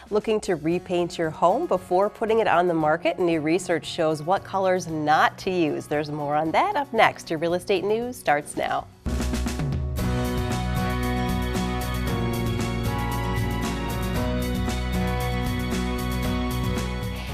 Looking to repaint your home before putting it on the market? New research shows what colors not to use. There's more on that up next. Your real estate news starts now.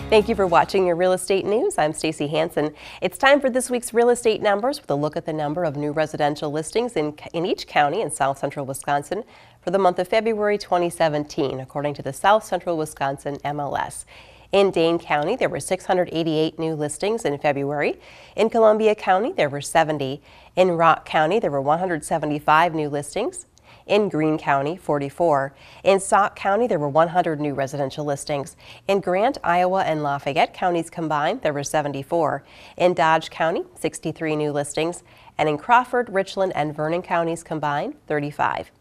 Thank you for watching your real estate news. I'm Stacy Hansen. It's time for this week's real estate numbers with a look at the number of new residential listings in each county in South Central Wisconsin for the month of February 2017, according to the South Central Wisconsin MLS. In Dane County, there were 688 new listings in February. In Columbia County, there were 70. In Rock County, there were 175 new listings. In Greene County, 44. In Sauk County, there were 100 new residential listings. In Grant, Iowa, and Lafayette counties combined, there were 74. In Dodge County, 63 new listings. And in Crawford, Richland, and Vernon counties combined, 35.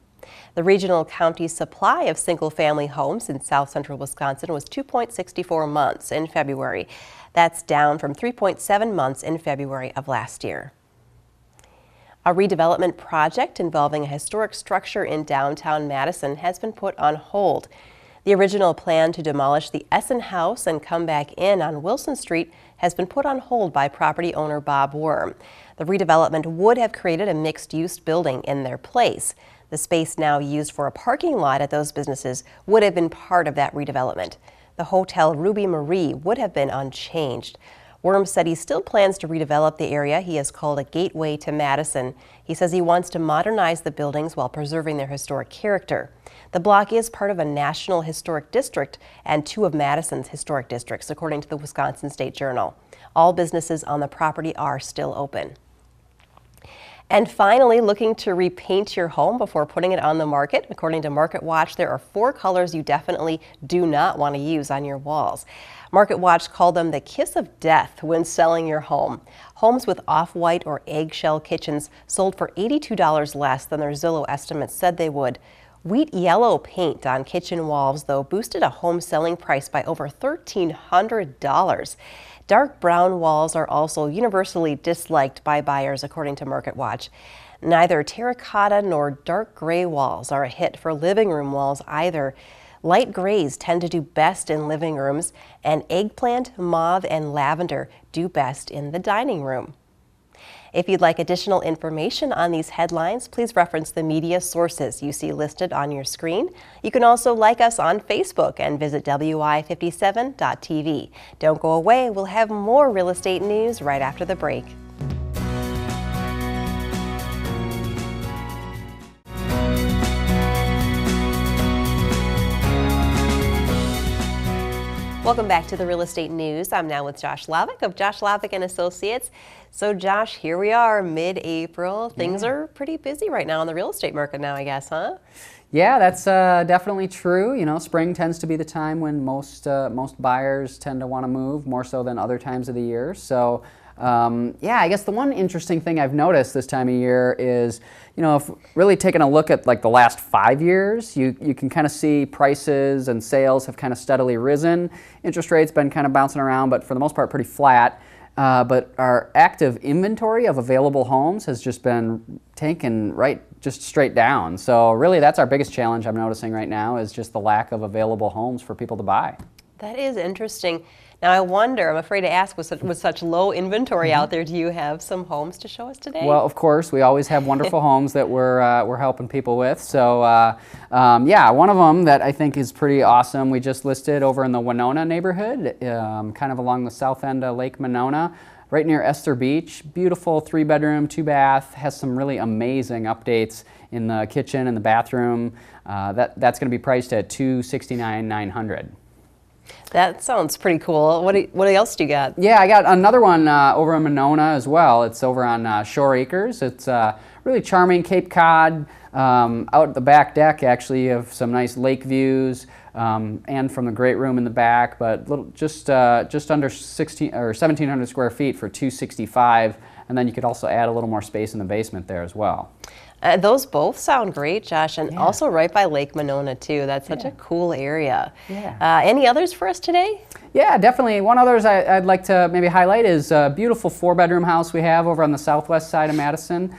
The regional county supply of single-family homes in South Central Wisconsin was 2.64 months in February. That's down from 3.7 months in February of last year. A redevelopment project involving a historic structure in downtown Madison has been put on hold. The original plan to demolish the Essen House and come back in on Wilson Street has been put on hold by property owner Bob Worm. The redevelopment would have created a mixed-use building in their place. The space now used for a parking lot at those businesses would have been part of that redevelopment. The Hotel Ruby Marie would have been unchanged. Worm said he still plans to redevelop the area he has called a gateway to Madison. He says he wants to modernize the buildings while preserving their historic character. The block is part of a national historic district and two of Madison's historic districts, according to the Wisconsin State Journal. All businesses on the property are still open. And finally, looking to repaint your home before putting it on the market? According to Market Watch, there are 4 colors you definitely do not want to use on your walls. Market Watch called them the kiss of death when selling your home. Homes with off-white or eggshell kitchens sold for $82 less than their Zillow estimates said they would. Wheat yellow paint on kitchen walls, though, boosted a home selling price by over $1,300. Dark brown walls are also universally disliked by buyers, according to Market Watch. Neither terracotta nor dark gray walls are a hit for living room walls either. Light grays tend to do best in living rooms, and eggplant, mauve, and lavender do best in the dining room. If you'd like additional information on these headlines, please reference the media sources you see listed on your screen. You can also like us on Facebook and visit wi57.tv. Don't go away, we'll have more real estate news right after the break. Welcome back to the Real Estate News. I'm now with Josh Lavick of Josh Lavick and Associates. So Josh, here we are, mid-April. Things are pretty busy right now in the real estate market now, I guess, huh? Yeah, that's definitely true. You know, spring tends to be the time when most buyers tend to want to move, more so than other times of the year. So yeah, I guess the one interesting thing I've noticed this time of year is, you know, if really taking a look at like the last 5 years, you can kind of see prices and sales have kind of steadily risen. Interest rates been kind of bouncing around, but for the most part pretty flat. But our active inventory of available homes has just been taken just straight down. So really that's our biggest challenge I'm noticing right now is just the lack of available homes for people to buy. That is interesting. Now I wonder, I'm afraid to ask, with such low inventory out there, do you have some homes to show us today? Well, of course, we always have wonderful homes that we're helping people with. So yeah, one of them that I think is pretty awesome, we just listed over in the Winona neighborhood, kind of along the south end of Lake Monona, right near Esther Beach. Beautiful 3-bedroom, 2-bath, has some really amazing updates in the kitchen and the bathroom. That's going to be priced at $269,900. That sounds pretty cool. What else do you got? Yeah, I got another one over in Monona as well. It's over on Shore Acres. It's really charming Cape Cod. Out the back deck, actually, you have some nice lake views and from the great room in the back, but just under 1,700 square feet for $265, and then you could also add a little more space in the basement there as well. Those both sound great, Josh, and also right by Lake Monona too. That's such a cool area. Yeah. Any others for us today? Yeah, definitely. One others I'd like to maybe highlight is a beautiful 4-bedroom house we have over on the southwest side of Madison.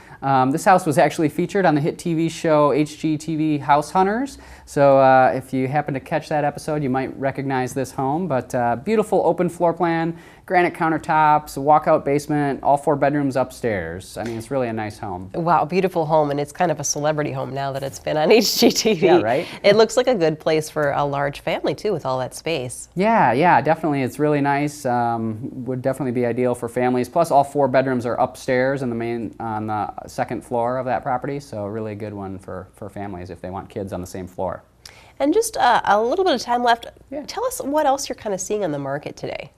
This house was actually featured on the hit TV show HGTV House Hunters. So if you happen to catch that episode, you might recognize this home. But beautiful open floor plan, granite countertops, a walkout basement, all 4 bedrooms upstairs. I mean, it's really a nice home. Wow, beautiful home, and it's kind of a celebrity home now that it's been on HGTV. Yeah, right? It looks like a good place for a large family, too, with all that space. Yeah, definitely. It's really nice. Would definitely be ideal for families. Plus, all 4 bedrooms are upstairs on the second floor of that property, so really a good one for families if they want kids on the same floor. And just a little bit of time left. Yeah. Tell us what else you're kind of seeing on the market today.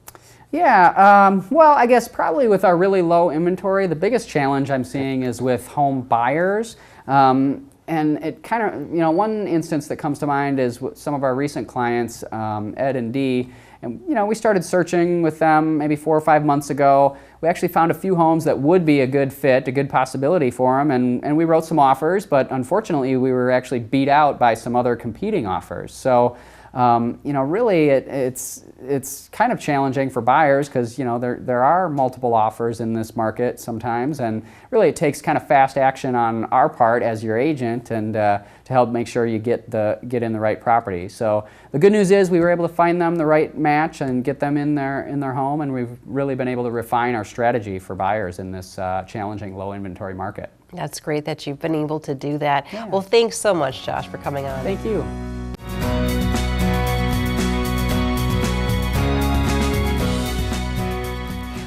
Yeah, well, I guess probably with our really low inventory, the biggest challenge I'm seeing is with home buyers. And it kind of, one instance that comes to mind is with some of our recent clients, Ed and Dee. And, we started searching with them maybe 4 or 5 months ago. We actually found a few homes that would be a good fit, a good possibility for them, and we wrote some offers, but unfortunately we were actually beat out by some other competing offers. So, really it's kind of challenging for buyers because, there are multiple offers in this market sometimes, and really it takes kind of fast action on our part as your agent and to help make sure you get in the right property. So the good news is we were able to find them the right match and get them in their home, and we've really been able to refine our strategy for buyers in this challenging low inventory market. That's great that you've been able to do that. Yeah. Well, thanks so much, Josh, for coming on. Thank you.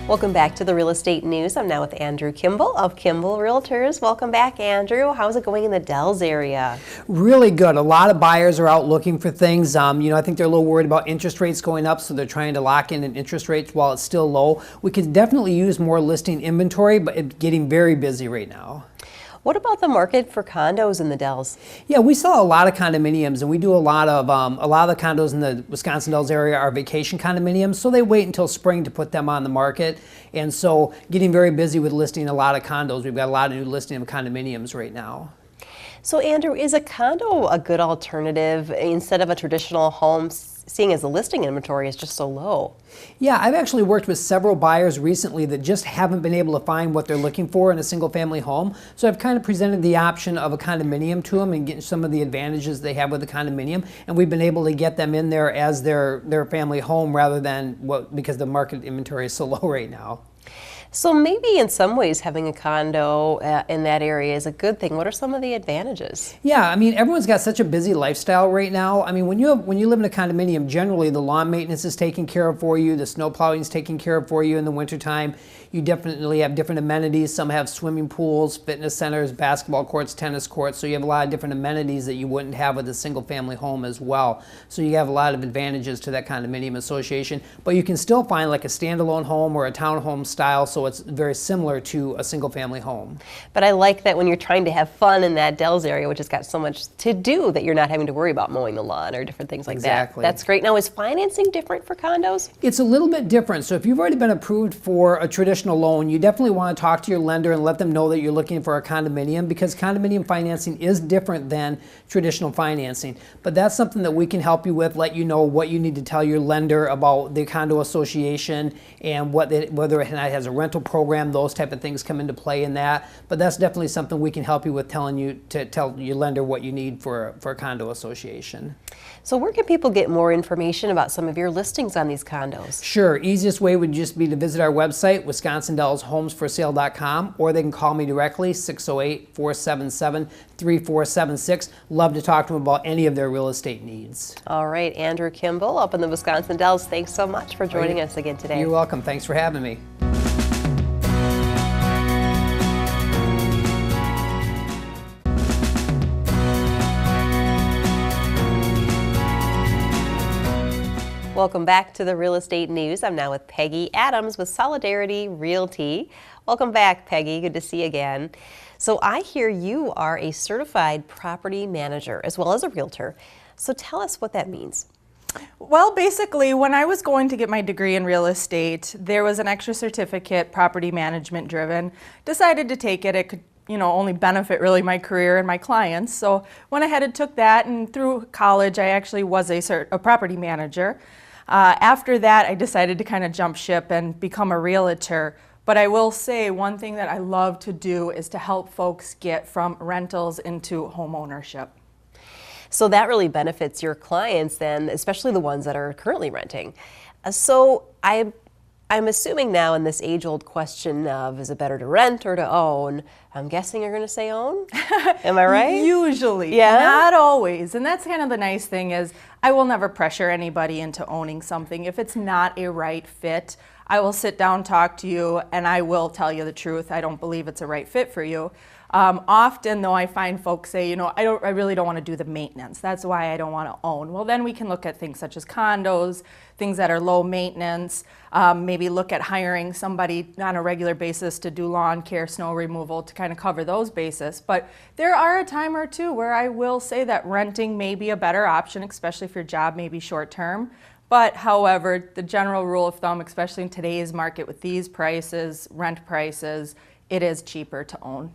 Welcome back to the Real Estate News. I'm now with Andrew Kimball of Kimball Realtors. Welcome back, Andrew. How's it going in the Dells area? Really good. A lot of buyers are out looking for things. I think they're a little worried about interest rates going up, so they're trying to lock in interest rates while it's still low. We could definitely use more listing inventory, but it's getting very busy right now. What about the market for condos in the Dells? Yeah, we saw a lot of condominiums, and we do a lot of the condos in the Wisconsin Dells area are vacation condominiums, so they wait until spring to put them on the market. And so getting very busy with listing a lot of condos. We've got a lot of new listing of condominiums right now. So Andrew, is a condo a good alternative instead of a traditional home, seeing as the listing inventory is just so low? Yeah, I've actually worked with several buyers recently that just haven't been able to find what they're looking for in a single family home. So I've kind of presented the option of a condominium to them and getting some of the advantages they have with a condominium. And we've been able to get them in there as their family home rather than because the market inventory is so low right now. So maybe in some ways having a condo in that area is a good thing. What are some of the advantages? Yeah, I mean, everyone's got such a busy lifestyle right now. I mean, when you live in a condominium, generally the lawn maintenance is taken care of for you, the snow plowing is taken care of for you in the wintertime. You definitely have different amenities. Some have swimming pools, fitness centers, basketball courts, tennis courts. So you have a lot of different amenities that you wouldn't have with a single family home as well. So you have a lot of advantages to that condominium association. But you can still find like a standalone home or a townhome style, so it's very similar to a single family home. But I like that when you're trying to have fun in that Dells area, which has got so much to do, that you're not having to worry about mowing the lawn or different things like Exactly. that. That's great. Now, is financing different for condos? It's a little bit different. So if you've already been approved for a traditional loan, you definitely want to talk to your lender and let them know that you're looking for a condominium, because condominium financing is different than traditional financing. But that's something that we can help you with, let you know what you need to tell your lender about the condo association and whether it has a rental program. Those type of things come into play in that. But that's definitely something we can help you with, telling you to tell your lender what you need for a condo association. So where can people get more information about some of your listings on these condos? Sure. Easiest way would just be to visit our website, wisconsindellshomesforsale.com, or they can call me directly, 608-477-3476. Love to talk to them about any of their real estate needs. All right, Andrew Kimball up in the Wisconsin Dells, thanks so much for joining us again today. You're welcome. Thanks for having me. Welcome back to the Real Estate News. I'm now with Peggy Adams with Solidarity Realty. Welcome back, Peggy. Good to see you again. So I hear you are a certified property manager as well as a realtor. So tell us what that means. Well, basically, when I was going to get my degree in real estate, there was an extra certificate, property management driven. Decided to take it. It could only benefit really my career and my clients. So went ahead and took that, and through college I actually was a property manager. After that, I decided to kind of jump ship and become a realtor. But I will say one thing that I love to do is to help folks get from rentals into home ownership. So that really benefits your clients then, especially the ones that are currently renting. So I'm assuming now in this age-old question of is it better to rent or to own, I'm guessing you're going to say own? Am I right? Usually, yeah, not always. And that's kind of the nice thing is I will never pressure anybody into owning something. If it's not a right fit, I will sit down, talk to you, and I will tell you the truth. I don't believe it's a right fit for you. Often, though, I find folks say, I really don't want to do the maintenance. That's why I don't want to own. Well, then we can look at things such as condos, things that are low maintenance, maybe look at hiring somebody on a regular basis to do lawn care, snow removal to kind of cover those bases. But there are a time or two where I will say that renting may be a better option, especially if your job may be short term. But however, the general rule of thumb, especially in today's market with these prices, rent prices, it is cheaper to own.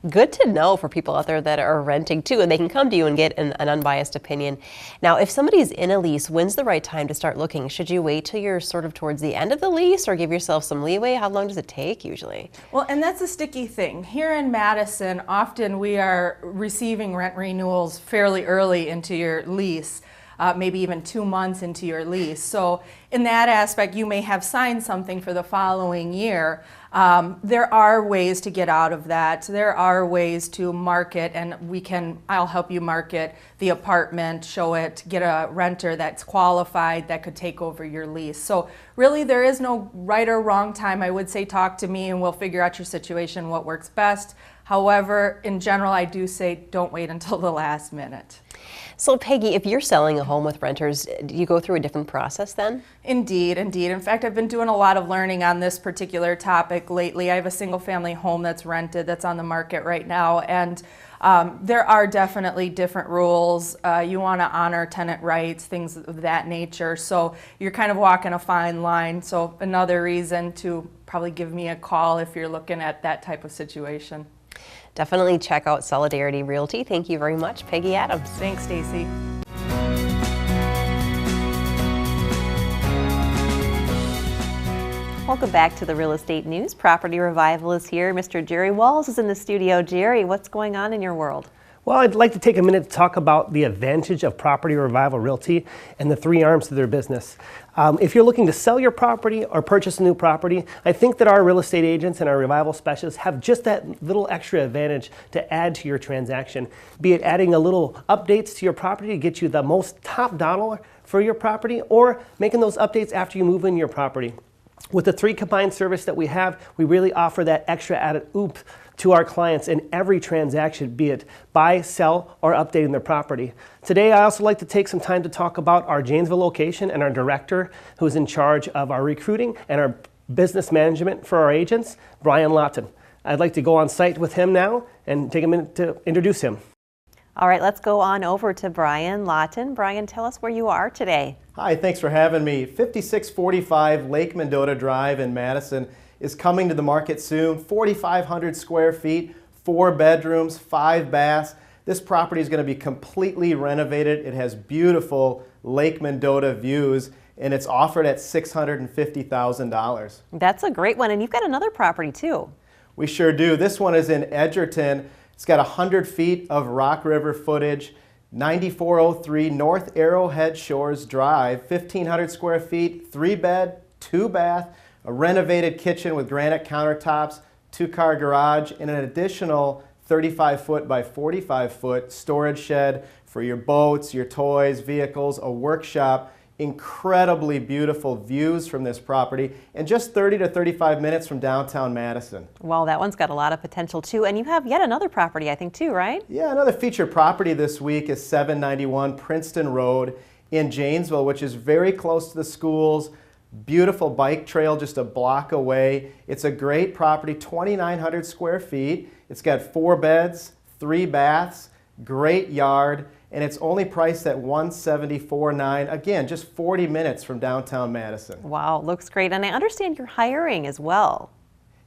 Good to know for people out there that are renting too, and they can come to you and get an unbiased opinion. Now, if somebody's in a lease, when's the right time to start looking? Should you wait till you're sort of towards the end of the lease or give yourself some leeway? How long does it take usually? Well, and that's a sticky thing. Here in Madison, often we are receiving rent renewals fairly early into your lease. Maybe even 2 months into your lease. So in that aspect, you may have signed something for the following year. There are ways to get out of that. There are ways to market, and I'll help you market the apartment, show it, get a renter that's qualified that could take over your lease. So really there is no right or wrong time. I would say talk to me and we'll figure out your situation, what works best. However, in general, I do say don't wait until the last minute. So Peggy, if you're selling a home with renters, do you go through a different process then? Indeed, indeed. In fact, I've been doing a lot of learning on this particular topic lately. I have a single family home that's rented, that's on the market right now, and there are definitely different rules. You want to honor tenant rights, things of that nature. So you're kind of walking a fine line. So another reason to probably give me a call if you're looking at that type of situation. Definitely check out Solidarity Realty. Thank you very much, Peggy Adams. Thanks, Stacy. Welcome back to the Real Estate News. Property Revival is here. Mr. Jerry Wallace is in the studio. Jerry, what's going on in your world? Well, I'd like to take a minute to talk about the advantage of Property Revival Realty and the three arms to their business. If you're looking to sell your property or purchase a new property, I think that our real estate agents and our revival specialists have just that little extra advantage to add to your transaction, be it adding a little updates to your property to get you the most top dollar for your property, or making those updates after you move in your property. With the three combined service that we have, we really offer that extra added oomph to our clients in every transaction, be it buy, sell, or updating their property. Today, I also like to take some time to talk about our Janesville location and our director who's in charge of our recruiting and our business management for our agents, Brian Lawton. I'd like to go on site with him now and take a minute to introduce him. All right, let's go on over to Brian Lawton. Brian, tell us where you are today. Hi, thanks for having me. 5645 Lake Mendota Drive in Madison is coming to the market soon. 4,500 square feet, 4 bedrooms, 5 baths. This property is going to be completely renovated. It has beautiful Lake Mendota views, and it's offered at $650,000. That's a great one, and you've got another property too. We sure do. This one is in Edgerton. It's got 100 feet of Rock River footage, 9403 North Arrowhead Shores Drive, 1,500 square feet, 3 bed, 2 bath, a renovated kitchen with granite countertops, 2-car garage, and an additional 35-foot by 45-foot storage shed for your boats, your toys, vehicles, a workshop. Incredibly beautiful views from this property, and just 30 to 35 minutes from downtown Madison. Well, that one's got a lot of potential too, and you have yet another property, I think, too, right? Yeah, another featured property this week is 791 Princeton Road in Janesville, which is very close to the schools. Beautiful bike trail just a block away. It's a great property, 2,900 square feet. It's got 4 beds, 3 baths, great yard, and it's only priced at $174,900. Again, just 40 minutes from downtown Madison. Wow, looks great. And I understand you're hiring as well.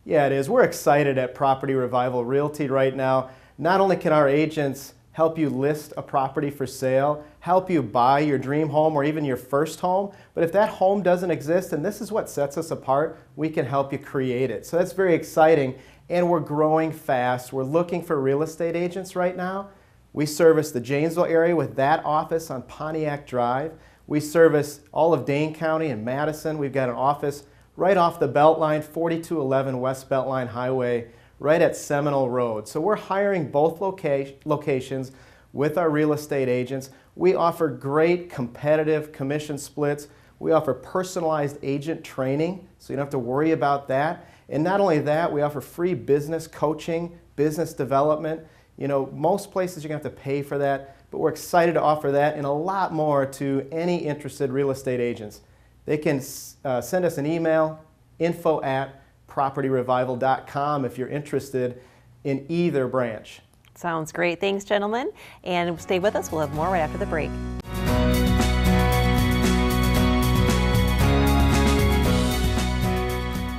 Yeah, it is. We're excited at Property Revival Realty right now. Not only can our agents help you list a property for sale, help you buy your dream home or even your first home. But if that home doesn't exist, and this is what sets us apart, we can help you create it. So that's very exciting, and we're growing fast. We're looking for real estate agents right now. We service the Janesville area with that office on Pontiac Drive. We service all of Dane County and Madison. We've got an office right off the Beltline, 4211 West Beltline Highway, right at Seminole Road. So we're hiring both locations with our real estate agents. We offer great competitive commission splits. We offer personalized agent training, so you don't have to worry about that. And not only that, we offer free business coaching, business development. You know, most places you're going to have to pay for that, but we're excited to offer that and a lot more to any interested real estate agents. They can send us an email, info@propertyrevival.com if you're interested in either branch. Sounds great. Thanks, gentlemen. And stay with us. We'll have more right after the break.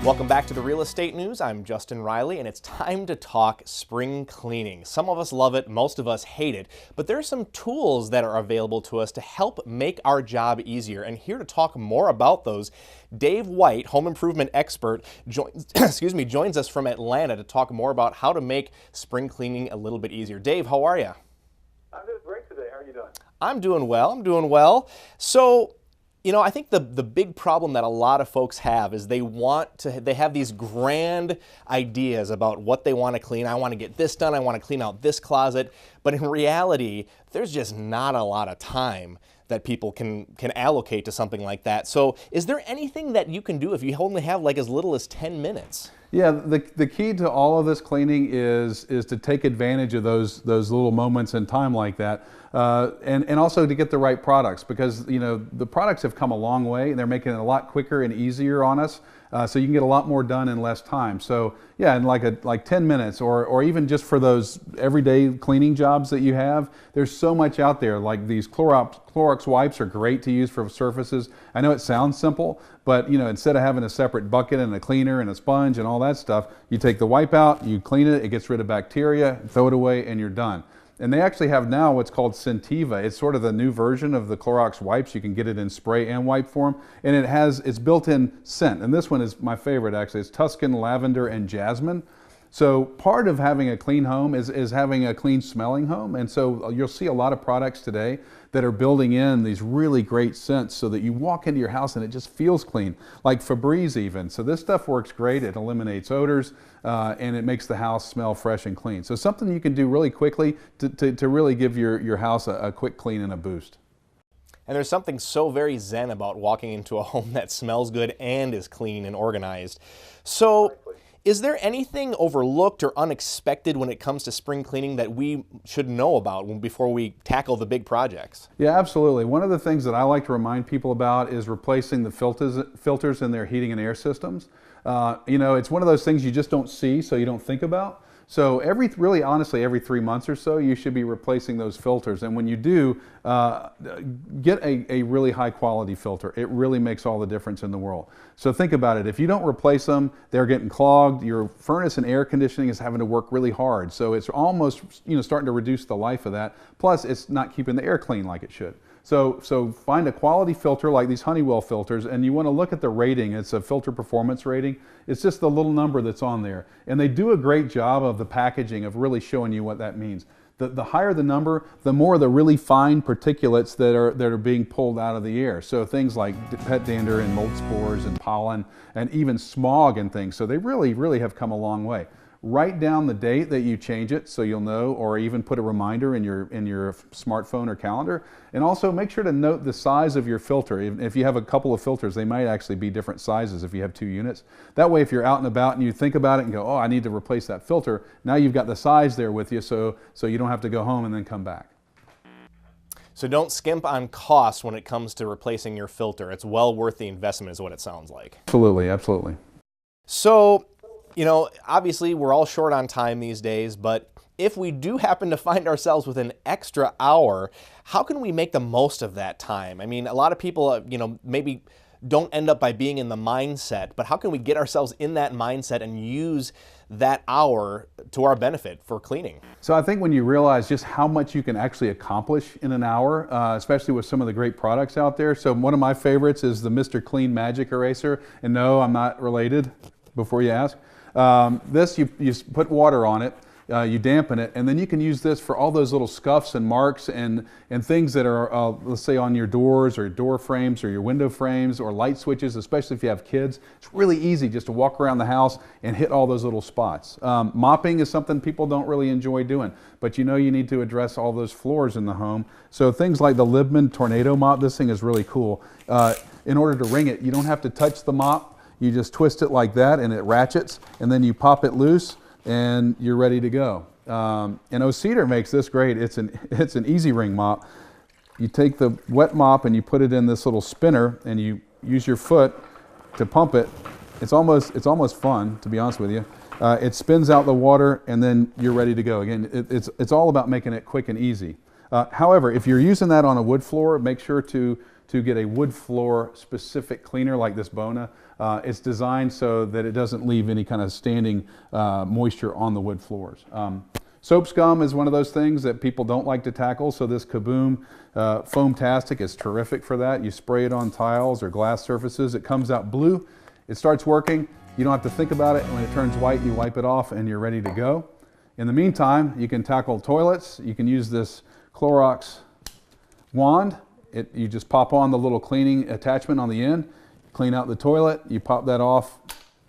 Welcome back to the Real Estate News. I'm Justin Riley, and it's time to talk spring cleaning. Some of us love it, most of us hate it, but there are some tools that are available to us to help make our job easier. And here to talk more about those, Dave White, home improvement expert, joins us from Atlanta to talk more about how to make spring cleaning a little bit easier. Dave, how are you? I'm doing great today. How are you doing? I'm doing well. So, you know, I think the big problem that a lot of folks have is they have these grand ideas about what they want to clean. I want to get this done. I want to clean out this closet. But in reality, there's just not a lot of time that people can allocate to something like that. So is there anything that you can do if you only have like as little as 10 minutes? Yeah, the key to all of this cleaning is to take advantage of those little moments in time like that, and also to get the right products, because you know the products have come a long way and they're making it a lot quicker and easier on us, so you can get a lot more done in less time. So yeah, in like 10 minutes, or even just for those everyday cleaning jobs that you have, there's so much out there. Like these Clorox wipes are great to use for surfaces. I know it sounds simple, but you know, instead of having a separate bucket and a cleaner and a sponge and all that stuff, you take the wipe out, you clean it, it gets rid of bacteria, throw it away, and you're done. And they actually have now what's called Scentiva. It's sort of the new version of the Clorox wipes. You can get it in spray and wipe form, and it's built-in scent. And this one is my favorite actually. It's Tuscan, lavender, and jasmine. So part of having a clean home is having a clean smelling home. And so you'll see a lot of products today that are building in these really great scents so that you walk into your house and it just feels clean, like Febreze even. So this stuff works great. It eliminates odors and it makes the house smell fresh and clean. So something you can do really quickly to really give your house a quick clean and a boost. And there's something so very zen about walking into a home that smells good and is clean and organized. So is there anything overlooked or unexpected when it comes to spring cleaning that we should know about before we tackle the big projects? Yeah, absolutely. One of the things that I like to remind people about is replacing the filters in their heating and air systems. You know, it's one of those things you just don't see, so you don't think about. So really honestly, every 3 months or so, you should be replacing those filters. And when you do, get a really high quality filter. It really makes all the difference in the world. So think about it. If you don't replace them, they're getting clogged. Your furnace and air conditioning is having to work really hard. So it's almost, you know, starting to reduce the life of that. Plus, it's not keeping the air clean like it should. So find a quality filter like these Honeywell filters, and you want to look at the rating. It's a filter performance rating. It's just the little number that's on there. And they do a great job of the packaging of really showing you what that means. The higher the number, the more the really fine particulates that are being pulled out of the air. So things like pet dander and mold spores and pollen and even smog and things. So they really have come a long way. Write down the date that you change it so you'll know, or even put a reminder in your smartphone or calendar. And also make sure to note the size of your filter. If you have a couple of filters, they might actually be different sizes if you have 2 units. That way, if you're out and about and you think about it and go, oh, I need to replace that filter, now you've got the size there with you, so you don't have to go home and then come back. So don't skimp on costs when it comes to replacing your filter. It's well worth the investment is what it sounds like. Absolutely, absolutely. So, you know, obviously we're all short on time these days, but if we do happen to find ourselves with an extra hour, how can we make the most of that time? I mean, a lot of people, you know, maybe don't end up by being in the mindset, but how can we get ourselves in that mindset and use that hour to our benefit for cleaning? So I think when you realize just how much you can actually accomplish in an hour, especially with some of the great products out there. So one of my favorites is the Mr. Clean Magic Eraser. And no, I'm not related, before you ask. This, you put water on it, you dampen it, and then you can use this for all those little scuffs and marks and things that are, let's say, on your doors or door frames or your window frames or light switches, especially if you have kids. It's really easy just to walk around the house and hit all those little spots. Mopping is something people don't really enjoy doing, but you know you need to address all those floors in the home. So things like the Libman Tornado Mop, this thing is really cool. In order to wring it, you don't have to touch the mop. You just twist it like that and it ratchets, and then you pop it loose and you're ready to go. And O-Cedar makes this great. It's an easy ring mop. You take the wet mop and you put it in this little spinner and you use your foot to pump it. It's almost fun, to be honest with you. It spins out the water and then you're ready to go. Again, it's all about making it quick and easy. However, if you're using that on a wood floor, make sure to get a wood floor specific cleaner like this Bona. It's designed so that it doesn't leave any kind of standing moisture on the wood floors. Soap scum is one of those things that people don't like to tackle, so this Kaboom Foamtastic is terrific for that. You spray it on tiles or glass surfaces, it comes out blue, it starts working, you don't have to think about it, and when it turns white you wipe it off and you're ready to go. In the meantime, you can tackle toilets. You can use this Clorox wand. You just pop on the little cleaning attachment on the end, clean out the toilet, you pop that off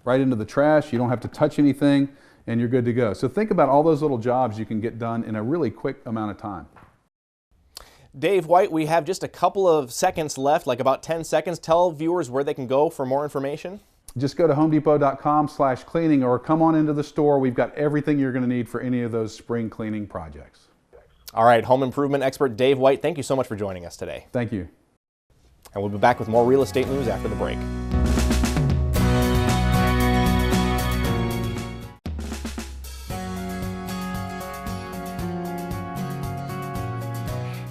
right into the trash, you don't have to touch anything, and you're good to go. So think about all those little jobs you can get done in a really quick amount of time. Dave White, we have just a couple of seconds left, like about 10 seconds. Tell viewers where they can go for more information. Just go to homedepot.com/cleaning or come on into the store. We've got everything you're going to need for any of those spring cleaning projects. All right, home improvement expert Dave White, thank you so much for joining us today. Thank you. And we'll be back with more real estate news after the break.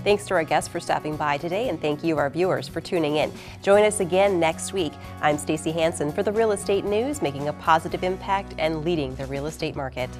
Thanks to our guests for stopping by today, and thank you, our viewers, for tuning in. Join us again next week. I'm Stacey Hansen for the Real Estate News, making a positive impact and leading the real estate market.